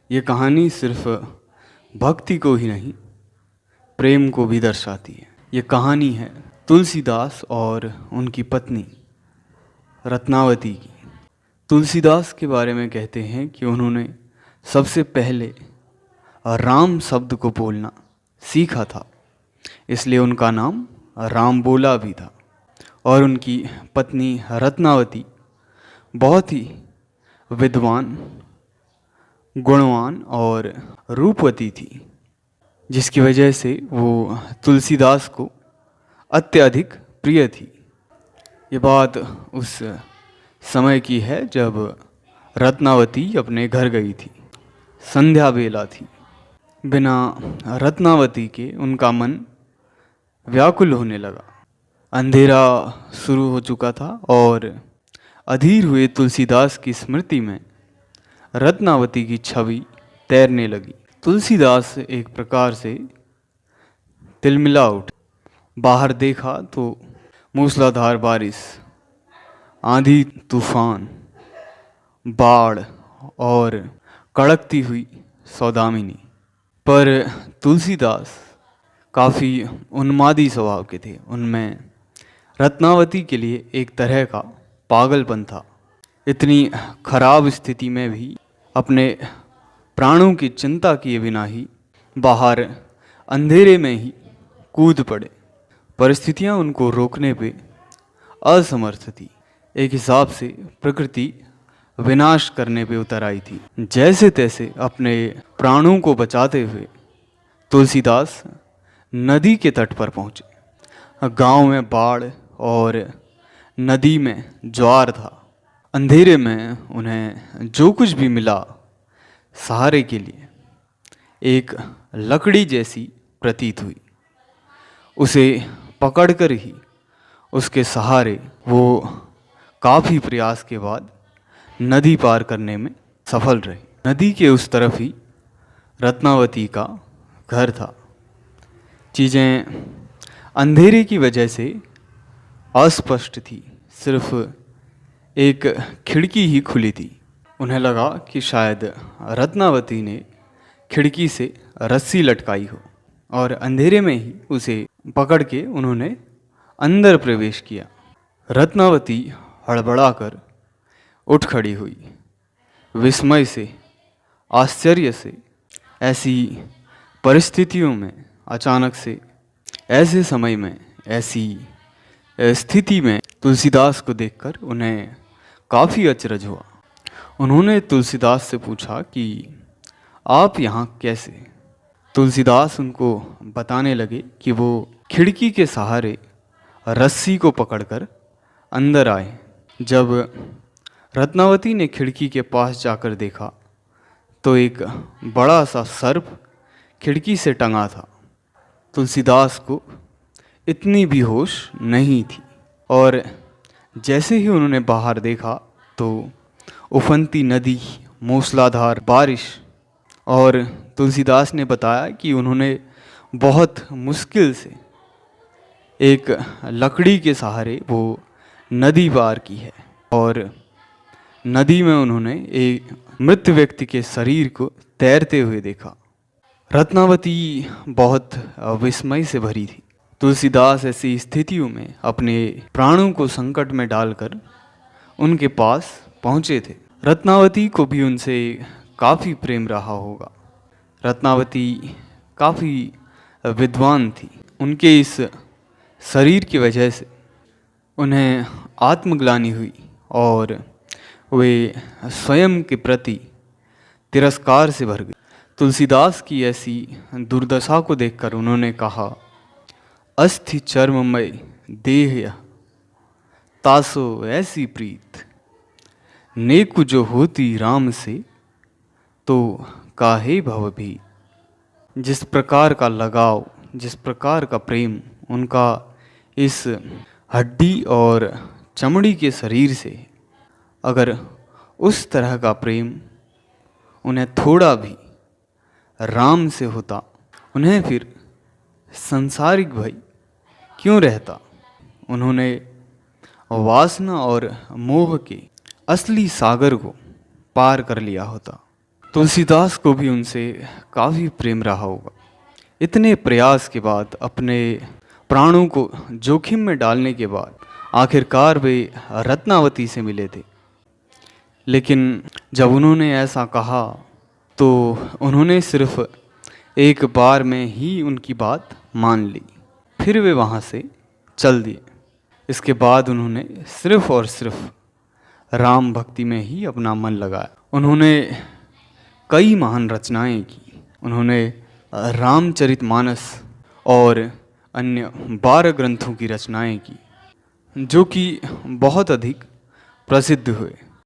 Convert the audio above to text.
ये कहानी सिर्फ भक्ति को ही नहीं, प्रेम को भी दर्शाती है। ये कहानी है तुलसीदास और उनकी पत्नी रत्नावती की। तुलसीदास के बारे में कहते हैं कि उन्होंने सबसे पहले राम शब्द को बोलना सीखा था, इसलिए उनका नाम राम बोला भी था। और उनकी पत्नी रत्नावती बहुत ही विद्वान, गुणवान और रूपवती थी, जिसकी वजह से वो तुलसीदास को अत्यधिक प्रिय थी। ये बात उस समय की है जब रत्नावती अपने घर गई थी। संध्या बेला थी। बिना रत्नावती के उनका मन व्याकुल होने लगा। अंधेरा शुरू हो चुका था और अधीर हुए तुलसीदास की स्मृति में रत्नावती की छवि तैरने लगी। तुलसीदास एक प्रकार से तिलमिला उठे। बाहर देखा तो मूसलाधार बारिश, आंधी तूफान, बाढ़ और कड़कती हुई सौदामिनी। पर तुलसीदास काफ़ी उन्मादी स्वभाव के थे। उनमें रत्नावती के लिए एक तरह का पागलपन था। इतनी खराब स्थिति में भी अपने प्राणों की चिंता किए बिना ही बाहर अंधेरे में ही कूद पड़े। परिस्थितियां उनको रोकने पे असमर्थ थी। एक हिसाब से प्रकृति विनाश करने पे उतर आई थी। जैसे तैसे अपने प्राणों को बचाते हुए तुलसीदास नदी के तट पर पहुँचे। गांव में बाढ़ और नदी में ज्वार था। अंधेरे में उन्हें जो कुछ भी मिला सहारे के लिए एक लकड़ी जैसी प्रतीत हुई। उसे पकड़कर ही उसके सहारे वो काफ़ी प्रयास के बाद नदी पार करने में सफल रहे। नदी के उस तरफ ही रत्नावती का घर था। चीज़ें अंधेरे की वजह से अस्पष्ट थी। सिर्फ एक खिड़की ही खुली थी। उन्हें लगा कि शायद रत्नावती ने खिड़की से रस्सी लटकाई हो और अंधेरे में ही उसे पकड़ के उन्होंने अंदर प्रवेश किया। रत्नावती हड़बड़ाकर उठ खड़ी हुई। विस्मय से, आश्चर्य से, ऐसी परिस्थितियों में अचानक से, ऐसे समय में, ऐसी स्थिति में तुलसीदास को देखकर उन्हें काफ़ी अचरज हुआ। उन्होंने तुलसीदास से पूछा कि आप यहाँ कैसे? तुलसीदास उनको बताने लगे कि वो खिड़की के सहारे रस्सी को पकड़कर अंदर आए। जब रत्नावती ने खिड़की के पास जाकर देखा तो एक बड़ा सा सर्प खिड़की से टंगा था। तुलसीदास को इतनी भी होश नहीं थी और जैसे ही उन्होंने बाहर देखा तो उफनती नदी, मूसलाधार बारिश, और तुलसीदास ने बताया कि उन्होंने बहुत मुश्किल से एक लकड़ी के सहारे वो नदी पार की है और नदी में उन्होंने एक मृत व्यक्ति के शरीर को तैरते हुए देखा। रत्नावती बहुत विस्मय से भरी थी। तुलसीदास ऐसी स्थितियों में अपने प्राणों को संकट में डालकर उनके पास पहुँचे थे। रत्नावती को भी उनसे काफ़ी प्रेम रहा होगा। रत्नावती काफ़ी विद्वान थी। उनके इस शरीर की वजह से उन्हें आत्मग्लानि हुई और वे स्वयं के प्रति तिरस्कार से भर गई। तुलसीदास की ऐसी दुर्दशा को देखकर उन्होंने कहा, अस्थि चर्ममय देह यह, तासो ऐसी प्रीत, नेकु जो होती राम से, तो काहे भव भी। जिस प्रकार का लगाव, जिस प्रकार का प्रेम उनका इस हड्डी और चमड़ी के शरीर से, अगर उस तरह का प्रेम उन्हें थोड़ा भी राम से होता, उन्हें फिर सांसारिक भय क्यों रहता? उन्होंने वासना और मोह के असली सागर को पार कर लिया होता। तुलसीदास को भी उनसे काफ़ी प्रेम रहा होगा। इतने प्रयास के बाद, अपने प्राणों को जोखिम में डालने के बाद आखिरकार वे रत्नावती से मिले थे। लेकिन जब उन्होंने ऐसा कहा तो उन्होंने सिर्फ एक बार में ही उनकी बात मान ली। फिर वे वहाँ से चल दिए। इसके बाद उन्होंने सिर्फ और सिर्फ राम भक्ति में ही अपना मन लगाया। उन्होंने कई महान रचनाएं की। उन्होंने रामचरितमानस और अन्य 12 ग्रंथों की रचनाएं की, जो कि बहुत अधिक प्रसिद्ध हुए।